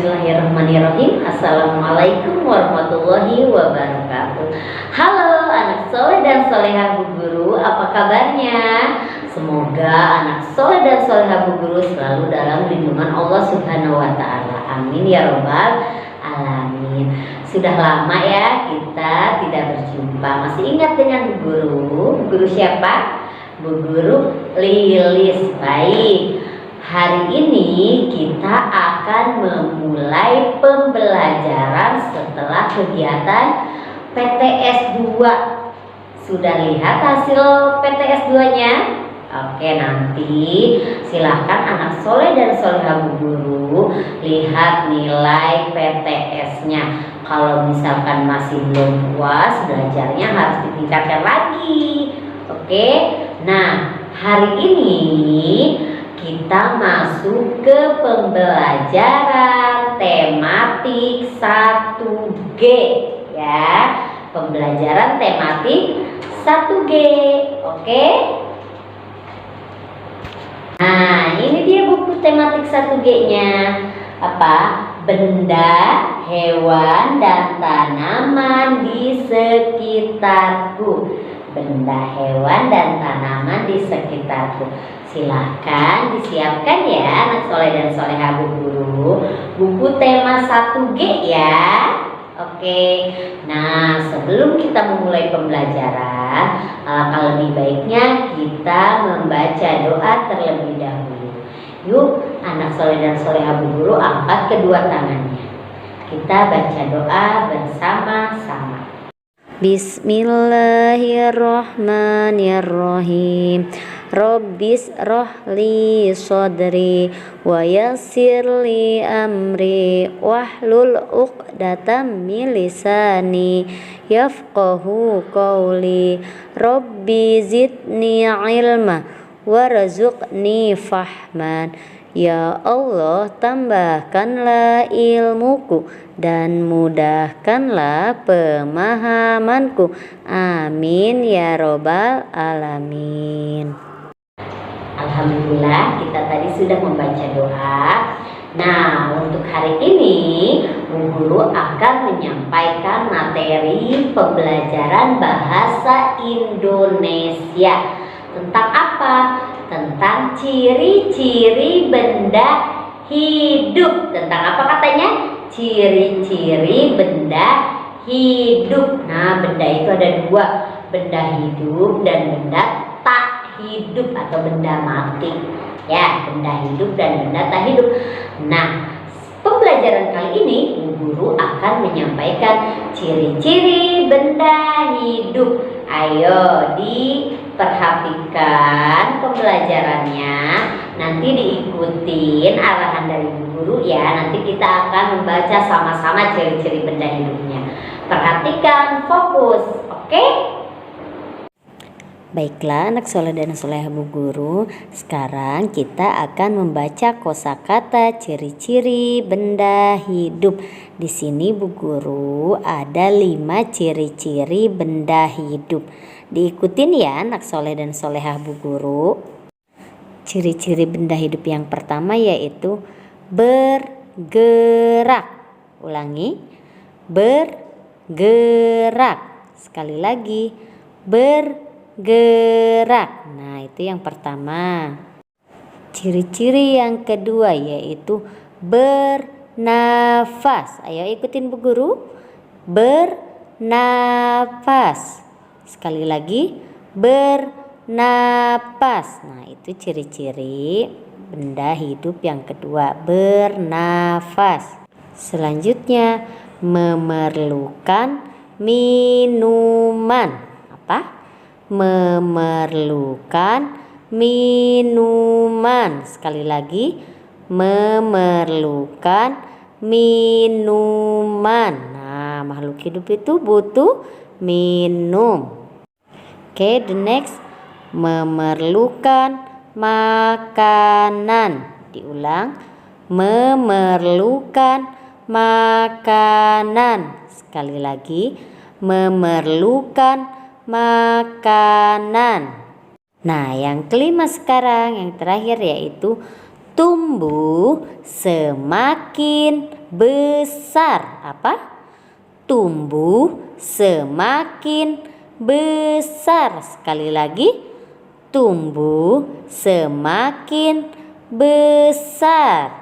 Bismillahirrahmanirrahim. Assalamualaikum warahmatullahi wabarakatuh. Halo anak soleh dan soleha Bu Guru, apa kabarnya? Semoga anak soleh dan soleha Bu Guru selalu dalam lindungan Allah Subhanahu wa Ta'ala. Amin ya Robbal Alamin. Sudah lama ya kita tidak berjumpa. Masih ingat dengan Bu Guru? Bu Guru siapa? Bu Guru Lilis. Baik. Hari ini kita akan memulai pembelajaran setelah kegiatan PTS 2. Sudah lihat hasil PTS 2-nya? Oke, nanti silahkan anak soleh dan soleha Bu Guru lihat nilai PTS-nya. Kalau misalkan masih belum puas, belajarnya harus ditingkatkan lagi. Oke, nah hari ini kita masuk ke pembelajaran tematik 1G ya. Pembelajaran tematik 1G. Oke? Nah, ini dia buku tematik 1G-nya. Apa? Benda, hewan, dan tanaman di sekitarku. Benda, hewan, dan tanaman di sekitarku. Silahkan disiapkan ya anak soleh dan soleha Bu Guru, buku tema 1G ya. Oke, nah sebelum kita memulai pembelajaran, alangkah lebih baiknya kita membaca doa terlebih dahulu. Yuk anak soleh dan soleha Bu Guru, angkat kedua tangannya. Kita baca doa bersama-sama. Bismillahirrahmanirrahim. Rabbis rohli sodri wa yassirli amri wahlul uqdatam min lisani yafqahu qawli. Rabbi zidni ilma warzuqni fahman. Ya Allah, tambahkanlah ilmuku dan mudahkanlah pemahamanku. Amin ya Robbal Alamin. Alhamdulillah, kita tadi sudah membaca doa. Nah, untuk hari ini Bu Guru akan menyampaikan materi pembelajaran bahasa Indonesia. Tentang apa? Tentang ciri-ciri benda hidup. Tentang apa katanya? Ciri-ciri benda hidup. Nah, benda itu ada dua, benda hidup dan benda tak hidup atau benda mati. Ya, benda hidup dan benda tak hidup. Nah, pembelajaran kali ini Bu Guru akan menyampaikan ciri-ciri benda hidup. Ayo diperhatikan pembelajarannya. Nanti diikutin arahan dari Bu Guru ya. Nanti kita akan membaca sama-sama ciri-ciri benda hidupnya. Perhatikan, fokus, oke? Baiklah anak soleh dan soleha Bu Guru, sekarang kita akan membaca kosakata ciri-ciri benda hidup. Di sini Bu Guru ada 5 ciri-ciri benda hidup. Diikutin ya anak soleh dan soleha Bu Guru. Ciri-ciri benda hidup yang pertama yaitu bergerak. Ulangi, bergerak. Sekali lagi, bergerak. Nah, itu yang pertama. Ciri-ciri yang kedua yaitu bernafas. Ayo ikutin Bu Guru. Bernafas. Sekali lagi, bernapas. Nah, itu ciri-ciri benda hidup yang kedua, bernafas. Selanjutnya, memerlukan minuman. Apa? Memerlukan minuman. Sekali lagi, memerlukan minuman. Nah, makhluk hidup itu butuh minum. Oke, the next, memerlukan makanan. Diulang, memerlukan makanan. Sekali lagi, memerlukan makanan. Nah, yang kelima sekarang, yang terakhir yaitu tumbuh semakin besar. Apa? Tumbuh semakin besar. Sekali lagi, tumbuh semakin besar.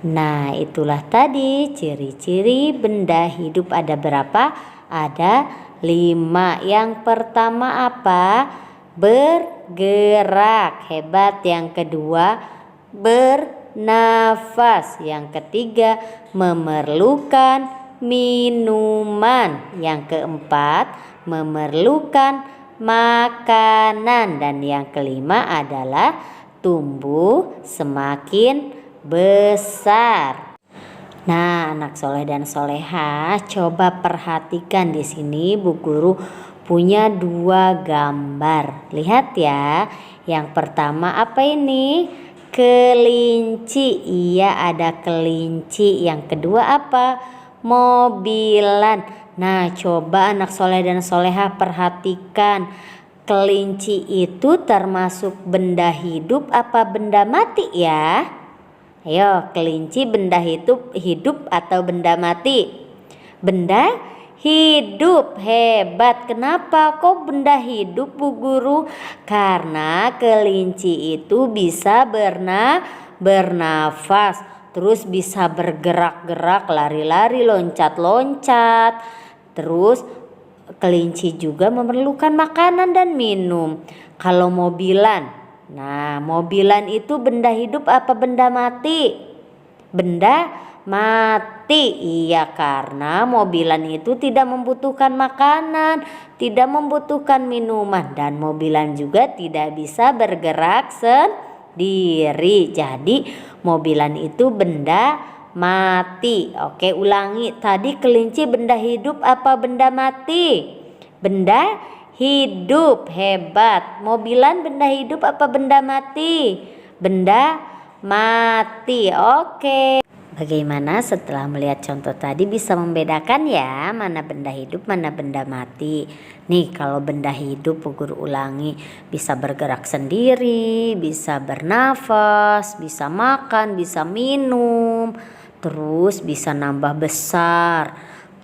Nah, itulah tadi ciri-ciri benda hidup. Ada berapa? Ada 5. Yang pertama apa? Bergerak. Hebat. Yang kedua, bernafas. Yang ketiga, memerlukan minuman. Yang keempat, memerlukan makanan. Dan yang kelima adalah tumbuh semakin besar. Nah, anak soleh dan solehah, coba perhatikan di sini Bu Guru punya 2 gambar. Lihat ya. Yang pertama apa ini? Kelinci. Iya, ada kelinci. Yang kedua apa? Mobilan. Nah, coba anak soleh dan solehah perhatikan. Kelinci itu termasuk benda hidup apa benda mati ya? Ayo, kelinci benda hidup atau benda mati? Benda hidup. Hebat. Kenapa kok benda hidup Bu Guru? Karena kelinci itu bisa bernafas, terus bisa bergerak-gerak, lari-lari, loncat-loncat. Terus kelinci juga memerlukan makanan dan minum. Kalau mobilan, nah, mobilan itu benda hidup apa benda mati? Benda mati. Iya, karena mobilan itu tidak membutuhkan makanan, tidak membutuhkan minuman, dan mobilan juga tidak bisa bergerak sendiri. Jadi, mobilan itu benda mati. Oke, ulangi. Tadi kelinci benda hidup apa benda mati? Benda hidup. Hebat. Mobilan benda hidup apa benda mati? Benda mati. Oke. Bagaimana setelah melihat contoh tadi bisa membedakan ya mana benda hidup, mana benda mati? Nih, kalau benda hidup Bu Guru ulangi, bisa bergerak sendiri, bisa bernafas, bisa makan, bisa minum, terus bisa nambah besar.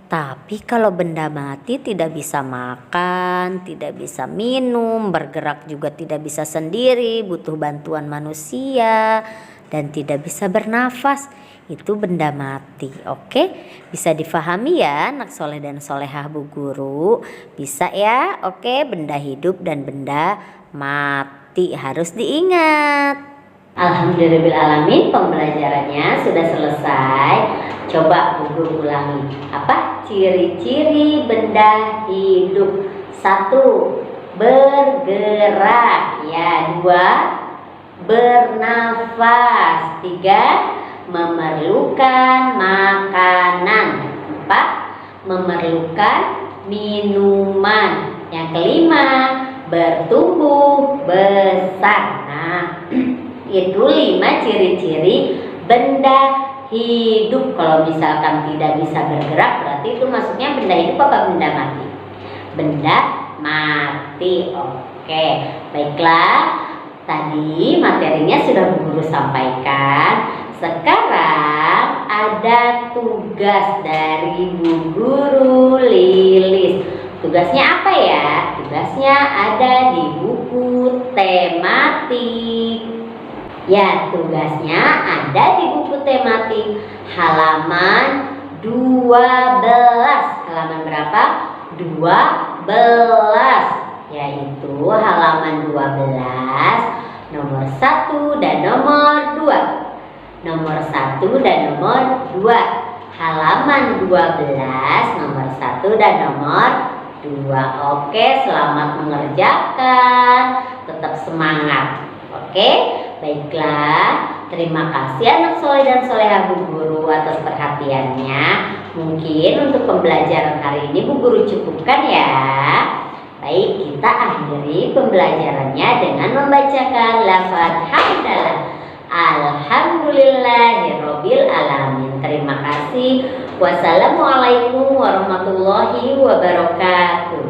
Tapi kalau benda mati tidak bisa makan, tidak bisa minum, bergerak juga tidak bisa sendiri, butuh bantuan manusia, dan tidak bisa bernafas. Itu benda mati. Oke, bisa difahami ya anak soleh dan solehah Bu Guru? Bisa ya? Oke, benda hidup dan benda mati harus diingat. Alhamdulillahirrahmanirrahim, pembelajarannya sudah selesai. Coba Bu Guru ulangi. Apa ciri-ciri benda hidup? 1. Bergerak. Ya, 2. Bernafas. 3. Memerlukan makanan. 4. Memerlukan minuman. Yang kelima, bertumbuh besar. Nah, itu 5 ciri-ciri benda hidup. Kalau misalkan tidak bisa bergerak, berarti itu maksudnya benda hidup apa benda mati? Benda mati. Oke, baiklah. Tadi materinya sudah Bu Guru sampaikan. Sekarang ada tugas dari Bu Guru Lilis. Tugasnya apa ya? Tugasnya ada di buku tematik. Ya, tugasnya ada di buku tematik halaman 12. Halaman berapa? 12. Yaitu halaman 12, nomor 1 dan nomor 2. Nomor 1 dan nomor 2. Halaman 12, nomor 1 dan nomor 2. Oke, selamat mengerjakan. Tetap semangat. Oke, baiklah. Terima kasih anak soleh dan solehah Bu Guru atas perhatiannya. Mungkin untuk pembelajaran hari ini Bu Guru cukupkan ya. Baik, kita akhiri pembelajarannya dengan membacakan lafaz hamdalah. Alhamdulillahirabbil alamin. Terima kasih. Wassalamualaikum warahmatullahi wabarakatuh.